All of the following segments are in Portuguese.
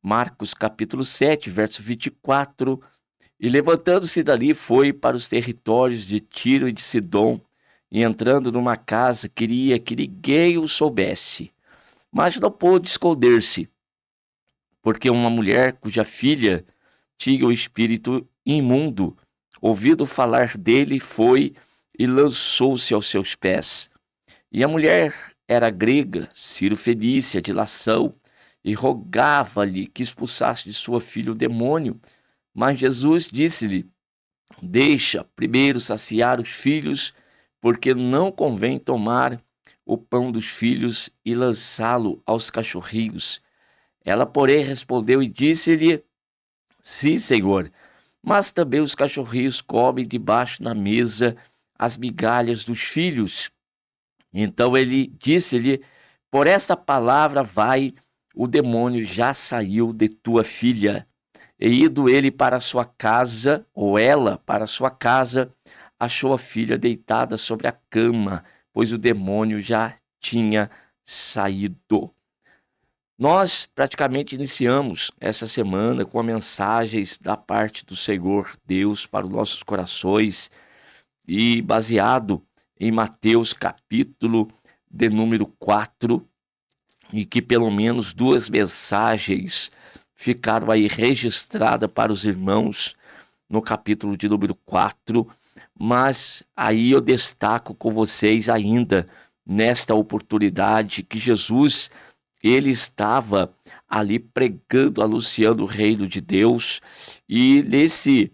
Marcos capítulo 7, verso 24. E levantando-se dali, foi para os territórios de Tiro e de Sidom, e entrando numa casa, queria que ninguém o soubesse. Mas não pôde esconder-se, porque uma mulher cuja filha tinha o espírito imundo, ouvindo falar dele, foi e lançou-se aos seus pés. E a mulher era grega, Cirofenícia, de Lação, e rogava-lhe que expulsasse de sua filha o demônio. Mas Jesus disse-lhe: deixa primeiro saciar os filhos, porque não convém tomar o pão dos filhos e lançá-lo aos cachorrinhos. Ela, porém, respondeu e disse-lhe: sim, Senhor, mas também os cachorrinhos comem debaixo da mesa as migalhas dos filhos. Então ele disse-lhe: por esta palavra vai, o demônio já saiu de tua filha. E indo ele para sua casa, ou ela para sua casa, achou a filha deitada sobre a cama, pois o demônio já tinha saído. Nós praticamente iniciamos essa semana com mensagens da parte do Senhor Deus para os nossos corações e baseado em Mateus capítulo de número 4, e que pelo menos 2 mensagens ficaram aí registradas para os irmãos no capítulo de número 4, mas aí eu destaco com vocês ainda nesta oportunidade que Jesus, ele estava ali pregando, anunciando o reino de Deus, e nesse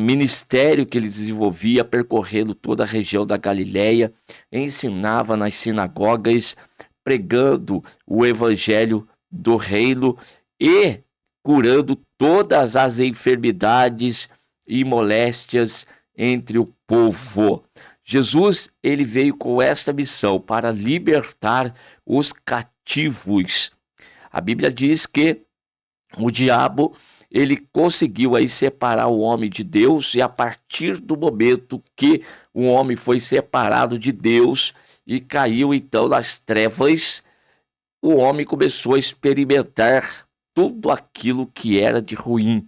ministério que ele desenvolvia, percorrendo toda a região da Galileia, ensinava nas sinagogas, pregando o evangelho do reino e curando todas as enfermidades e moléstias entre o povo. Jesus, ele veio com esta missão para libertar os cativos. A Bíblia diz que o diabo, ele conseguiu aí separar o homem de Deus, e a partir do momento que o homem foi separado de Deus e caiu então nas trevas, o homem começou a experimentar tudo aquilo que era de ruim.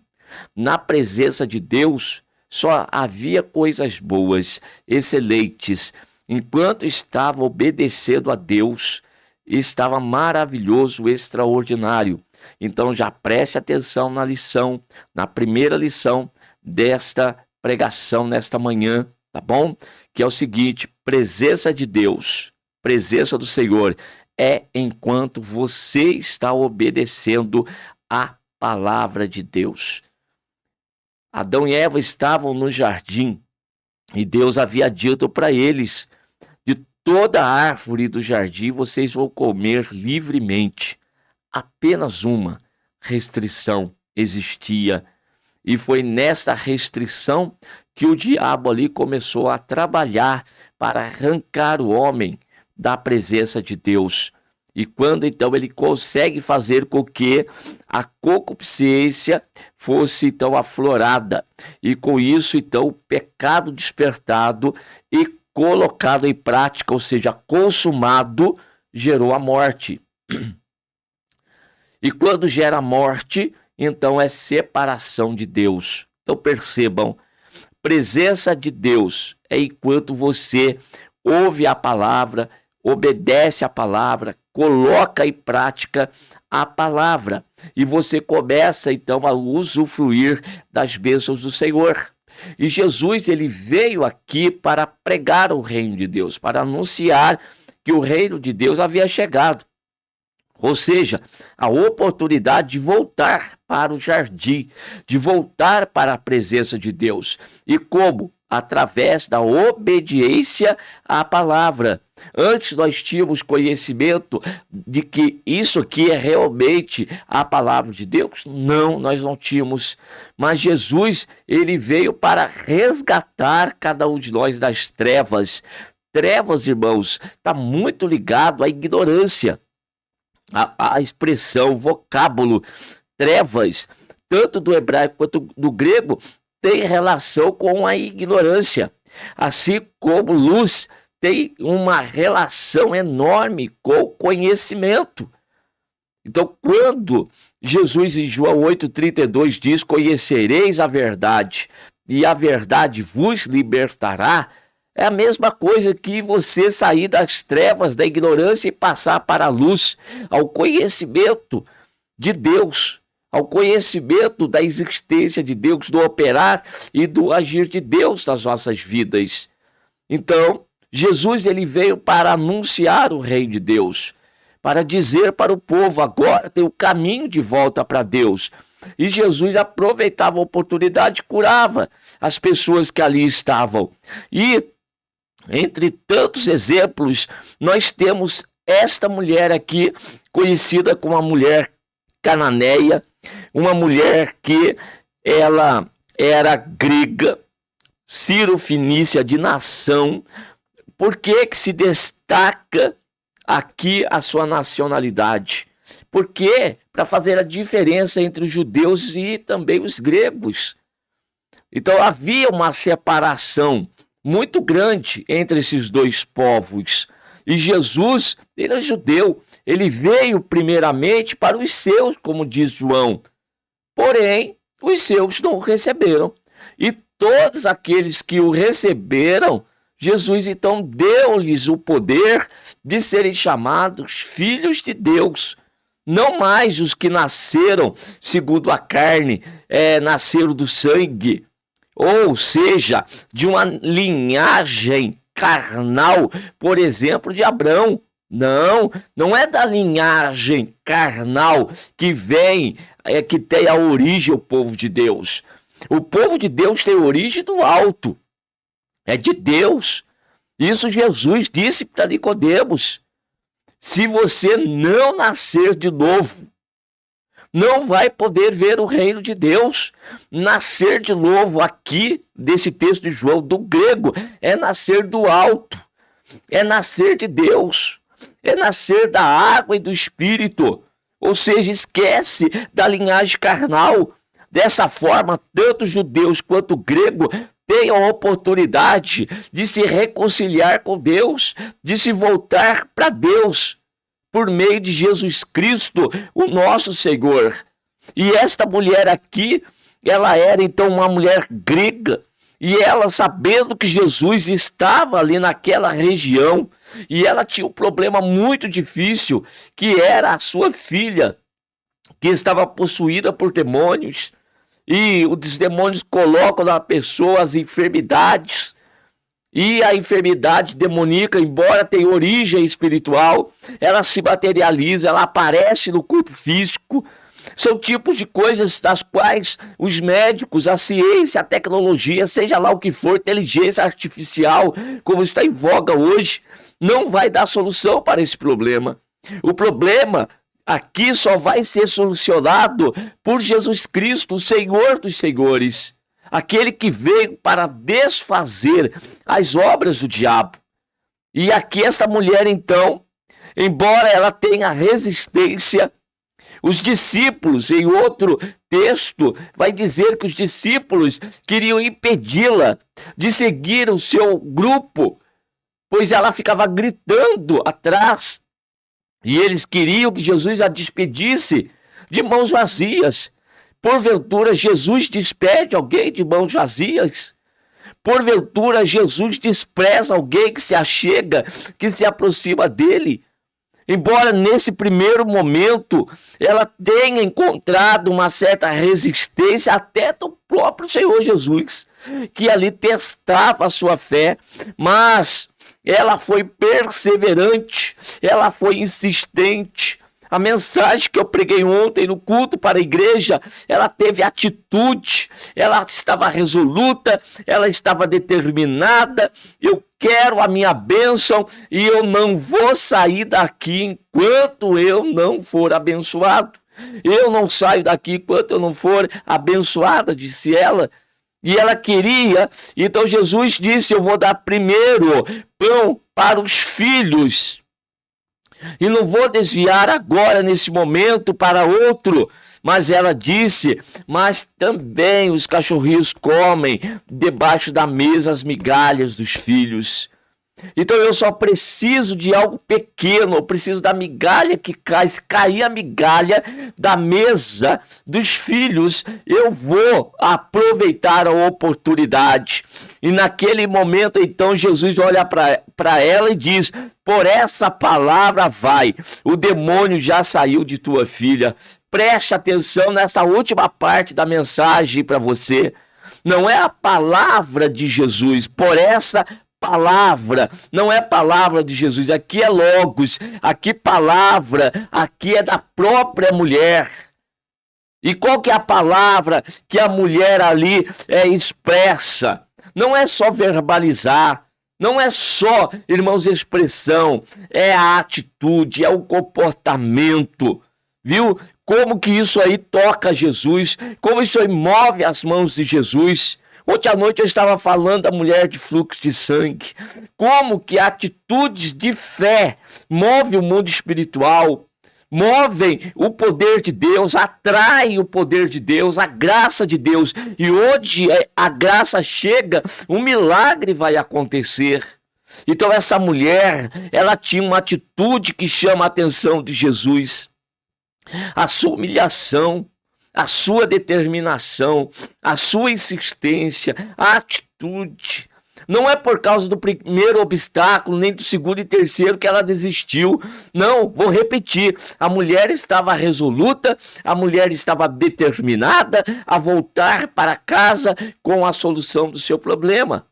Na presença de Deus, só havia coisas boas, excelentes. Enquanto estava obedecendo a Deus, estava maravilhoso, extraordinário. Então já preste atenção na lição, na primeira lição desta pregação nesta manhã, tá bom? Que é o seguinte: presença de Deus, presença do Senhor, é enquanto você está obedecendo a palavra de Deus. Adão e Eva estavam no jardim e Deus havia dito para eles: de toda a árvore do jardim vocês vão comer livremente. Apenas uma restrição existia, e foi nesta restrição que o diabo ali começou a trabalhar para arrancar o homem da presença de Deus. E quando então ele consegue fazer com que a concupiscência fosse então aflorada, e com isso então o pecado despertado e colocado em prática, ou seja, consumado, gerou a morte. E quando gera morte, então é separação de Deus. Então percebam, presença de Deus é enquanto você ouve a palavra, obedece a palavra, coloca em prática a palavra, e você começa então a usufruir das bênçãos do Senhor. E Jesus, ele veio aqui para pregar o reino de Deus, para anunciar que o reino de Deus havia chegado. Ou seja, a oportunidade de voltar para o jardim, de voltar para a presença de Deus. E como? Através da obediência à palavra. Antes nós tínhamos conhecimento de que isso aqui é realmente a palavra de Deus? Não, nós não tínhamos. Mas Jesus, ele veio para resgatar cada um de nós das trevas. Trevas, irmãos, está muito ligado à ignorância. A expressão, o vocábulo trevas, tanto do hebraico quanto do grego, tem relação com a ignorância, assim como luz tem uma relação enorme com o conhecimento. Então, quando Jesus em João 8,32 diz: conhecereis a verdade e a verdade vos libertará, é a mesma coisa que você sair das trevas, da ignorância e passar para a luz, ao conhecimento de Deus, ao conhecimento da existência de Deus, do operar e do agir de Deus nas nossas vidas. Então, Jesus ele veio para anunciar o reino de Deus, para dizer para o povo: agora tem o caminho de volta para Deus. E Jesus aproveitava a oportunidade e curava as pessoas que ali estavam. E, entre tantos exemplos, nós temos esta mulher aqui, conhecida como a mulher cananeia, uma mulher que ela era grega, sírio-fenícia de nação. Por que se destaca aqui a sua nacionalidade? Porque para fazer a diferença entre os judeus e também os gregos. Então havia uma separação muito grande entre esses dois povos. E Jesus, ele é judeu, ele veio primeiramente para os seus, como diz João. Porém, os seus não o receberam. E todos aqueles que o receberam, Jesus então deu-lhes o poder de serem chamados filhos de Deus. Não mais os que nasceram segundo a carne, nasceram do sangue, ou seja, de uma linhagem carnal, por exemplo, de Abraão. Não é da linhagem carnal que vem, que tem a origem o povo de Deus. O povo de Deus tem origem do alto, é de Deus. Isso Jesus disse para Nicodemos: se você não nascer de novo, não vai poder ver o reino de Deus. Nascer de novo aqui, desse texto de João, do grego, é nascer do alto, é nascer de Deus, é nascer da água e do Espírito. Ou seja, esquece da linhagem carnal. Dessa forma, tanto judeus quanto grego têm a oportunidade de se reconciliar com Deus, de se voltar para Deus, por meio de Jesus Cristo, o nosso Senhor. E esta mulher aqui, ela era então uma mulher grega, e ela, sabendo que Jesus estava ali naquela região, e ela tinha um problema muito difícil, que era a sua filha, que estava possuída por demônios, e os demônios colocam na pessoa as enfermidades, e a enfermidade demoníaca, embora tenha origem espiritual, ela se materializa, ela aparece no corpo físico. São tipos de coisas das quais os médicos, a ciência, a tecnologia, seja lá o que for, inteligência artificial, como está em voga hoje, não vai dar solução para esse problema. O problema aqui só vai ser solucionado por Jesus Cristo, o Senhor dos Senhores, aquele que veio para desfazer as obras do diabo. E aqui esta mulher, então, embora ela tenha resistência, os discípulos, em outro texto, vai dizer que os discípulos queriam impedi-la de seguir o seu grupo, pois ela ficava gritando atrás, e eles queriam que Jesus a despedisse de mãos vazias. Porventura, Jesus despede alguém de mãos vazias? Porventura, Jesus despreza alguém que se achega, que se aproxima dele? Embora nesse primeiro momento ela tenha encontrado uma certa resistência até do próprio Senhor Jesus, que ali testava a sua fé, mas ela foi perseverante, ela foi insistente. A mensagem que eu preguei ontem no culto para a igreja, ela teve atitude, ela estava resoluta, ela estava determinada. Eu quero a minha bênção e eu não vou sair daqui enquanto eu não for abençoado. Eu não saio daqui enquanto eu não for abençoada, disse ela. E ela queria, então Jesus disse: eu vou dar primeiro pão para os filhos. E não vou desviar agora, nesse momento, para outro. Mas ela disse: mas também os cachorrinhos comem debaixo da mesa as migalhas dos filhos. Então eu só preciso de algo pequeno, eu preciso da migalha que cai. Se cair a migalha da mesa dos filhos, eu vou aproveitar a oportunidade. E naquele momento, então, Jesus olha para ela e diz: por essa palavra vai, o demônio já saiu de tua filha. Preste atenção nessa última parte da mensagem para você. Não é a palavra de Jesus, por essa palavra, não é palavra de Jesus, aqui é logos, aqui palavra, aqui é da própria mulher. E qual que é a palavra que a mulher ali expressa? Não é só verbalizar, não é só, irmãos, expressão, é a atitude, é o comportamento, viu? Como que isso aí toca Jesus, como isso aí move as mãos de Jesus. Ontem à noite eu estava falando da mulher de fluxo de sangue, como que atitudes de fé movem o mundo espiritual, movem o poder de Deus, atraem o poder de Deus, a graça de Deus. E onde a graça chega, um milagre vai acontecer. Então essa mulher, ela tinha uma atitude que chama a atenção de Jesus. A sua humilhação, a sua determinação, a sua insistência, a atitude. Não é por causa do primeiro obstáculo, nem do segundo e terceiro que ela desistiu. Não, vou repetir. A mulher estava resoluta, a mulher estava determinada a voltar para casa com a solução do seu problema.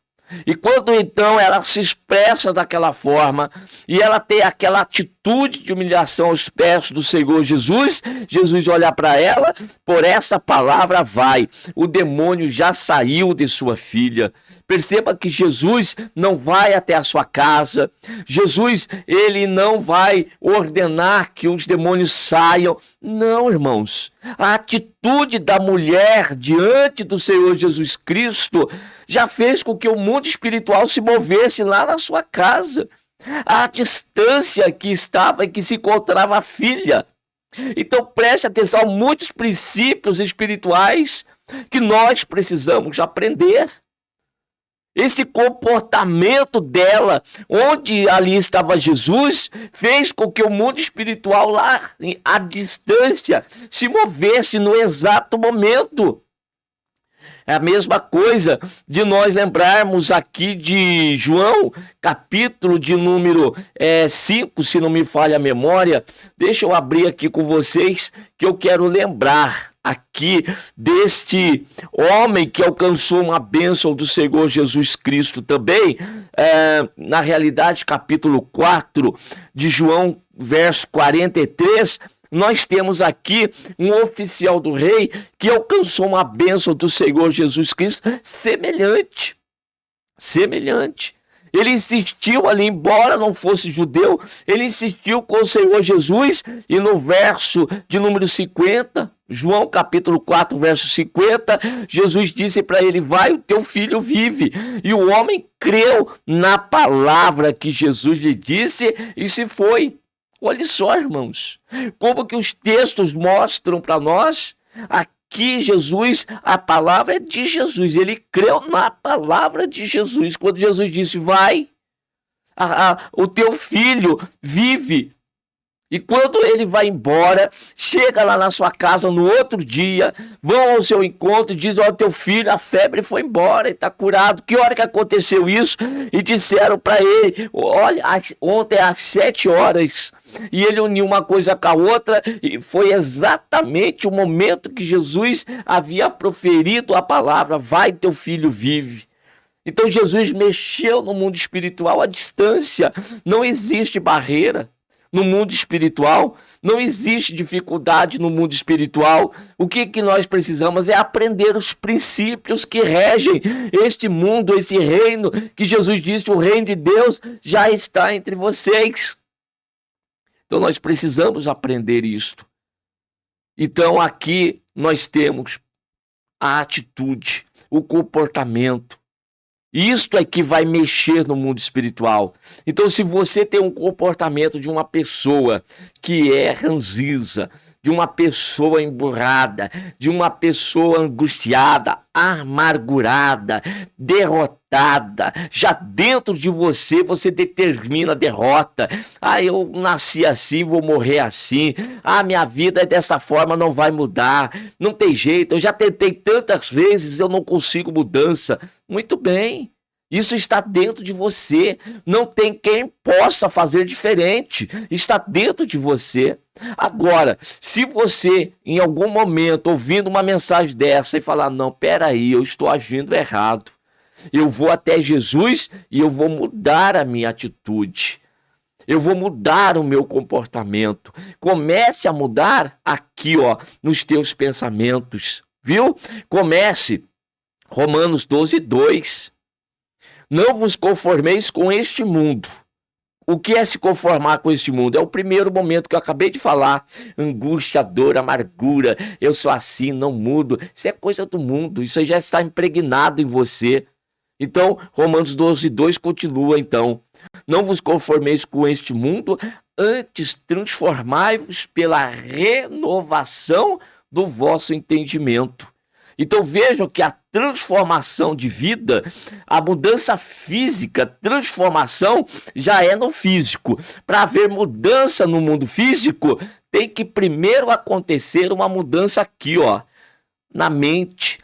E quando então ela se expressa daquela forma e ela tem aquela atitude de humilhação aos pés do Senhor Jesus, Jesus olha para ela: por essa palavra vai, o demônio já saiu de sua filha. Perceba que Jesus não vai até a sua casa, Jesus, ele não vai ordenar que os demônios saiam. Não, irmãos, a atitude da mulher diante do Senhor Jesus Cristo já fez com que o mundo espiritual se movesse lá na sua casa, à distância que estava e que se encontrava a filha. Então preste atenção, muitos princípios espirituais que nós precisamos aprender. Esse comportamento dela, onde ali estava Jesus, fez com que o mundo espiritual lá à distância se movesse no exato momento. É a mesma coisa de nós lembrarmos aqui de João, capítulo de número 5, se não me falha a memória. Deixa eu abrir aqui com vocês, que eu quero lembrar aqui deste homem que alcançou uma bênção do Senhor Jesus Cristo também. Na realidade, capítulo 4 de João, verso 43, nós temos aqui um oficial do rei que alcançou uma bênção do Senhor Jesus Cristo semelhante. Ele insistiu ali, embora não fosse judeu, ele insistiu com o Senhor Jesus, e no verso de número 50, João capítulo 4, verso 50, Jesus disse para ele: vai, o teu filho vive. E o homem creu na palavra que Jesus lhe disse e se foi. Olha só, irmãos, como que os textos mostram para nós. Aqui Jesus, a palavra é de Jesus, ele creu na palavra de Jesus. Quando Jesus disse: vai, o teu filho vive. E quando ele vai embora, chega lá na sua casa no outro dia, vão ao seu encontro e dizem: ó, teu filho, a febre foi embora, ele está curado. Que hora que aconteceu isso? E disseram para ele: olha, ontem às 7 horas. E ele uniu uma coisa com a outra, e foi exatamente o momento que Jesus havia proferido a palavra: vai, teu filho vive. Então Jesus mexeu no mundo espiritual à distância. Não existe barreira no mundo espiritual, não existe dificuldade no mundo espiritual. O que nós precisamos é aprender os princípios que regem este mundo, esse reino, que Jesus disse: o reino de Deus já está entre vocês. Então nós precisamos aprender isto. Então aqui nós temos a atitude, o comportamento. Isto é que vai mexer no mundo espiritual. Então, se você tem um comportamento de uma pessoa que é ranzinza, de uma pessoa emburrada, de uma pessoa angustiada, amargurada, derrotada. Já dentro de você, você determina a derrota. Ah, eu nasci assim, vou morrer assim. Ah, minha vida é dessa forma, não vai mudar. Não tem jeito, eu já tentei tantas vezes, eu não consigo mudança. Muito bem. Isso está dentro de você. Não tem quem possa fazer diferente. Está dentro de você. Agora, se você, em algum momento, ouvindo uma mensagem dessa e falar, não, peraí, eu estou agindo errado. Eu vou até Jesus e eu vou mudar a minha atitude. Eu vou mudar o meu comportamento. Comece a mudar aqui, ó, nos teus pensamentos, viu? Comece. Romanos 12:2. Não vos conformeis com este mundo. O que é se conformar com este mundo? É o primeiro momento que eu acabei de falar. Angústia, dor, amargura. Eu sou assim, não mudo. Isso é coisa do mundo. Isso aí já está impregnado em você. Então, Romanos 12:2 continua então. Não vos conformeis com este mundo, antes transformai-vos pela renovação do vosso entendimento. Então vejam que a transformação de vida, a mudança física, transformação já é no físico. Para haver mudança no mundo físico, tem que primeiro acontecer uma mudança aqui, ó, na mente.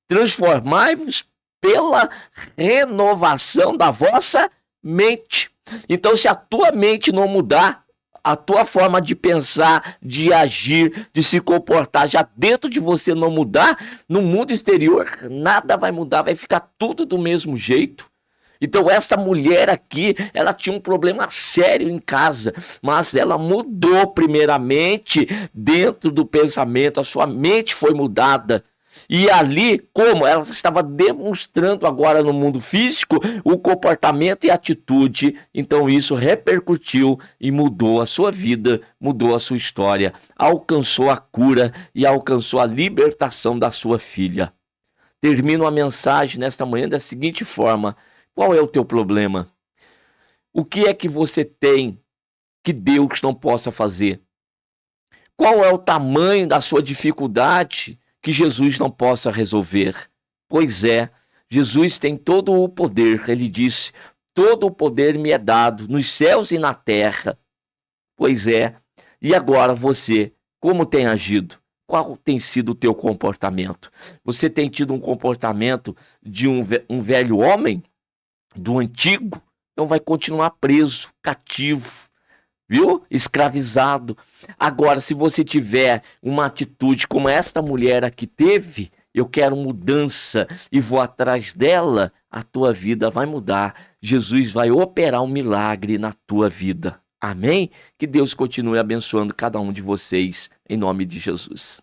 Transformai-vos pela renovação da vossa mente. Então, se a tua mente não mudar, a tua forma de pensar, de agir, de se comportar já dentro de você não mudar, no mundo exterior nada vai mudar, vai ficar tudo do mesmo jeito. Então essa mulher aqui, ela tinha um problema sério em casa, mas ela mudou primeiramente dentro do pensamento, a sua mente foi mudada. E ali, como ela estava demonstrando agora no mundo físico o comportamento e a atitude, então isso repercutiu e mudou a sua vida, mudou a sua história, alcançou a cura e alcançou a libertação da sua filha. Termino a mensagem nesta manhã da seguinte forma: qual é o teu problema? O que é que você tem que Deus não possa fazer? Qual é o tamanho da sua dificuldade que Jesus não possa resolver? Pois é, Jesus tem todo o poder. Ele disse, todo o poder me é dado nos céus e na terra. Pois é, e agora você, como tem agido? Qual tem sido o teu comportamento? Você tem tido um comportamento de um velho homem, do antigo? Então vai continuar preso, cativo, viu? Escravizado. Agora, se você tiver uma atitude como esta mulher aqui teve, eu quero mudança e vou atrás dela, a tua vida vai mudar. Jesus vai operar um milagre na tua vida. Amém? Que Deus continue abençoando cada um de vocês, em nome de Jesus.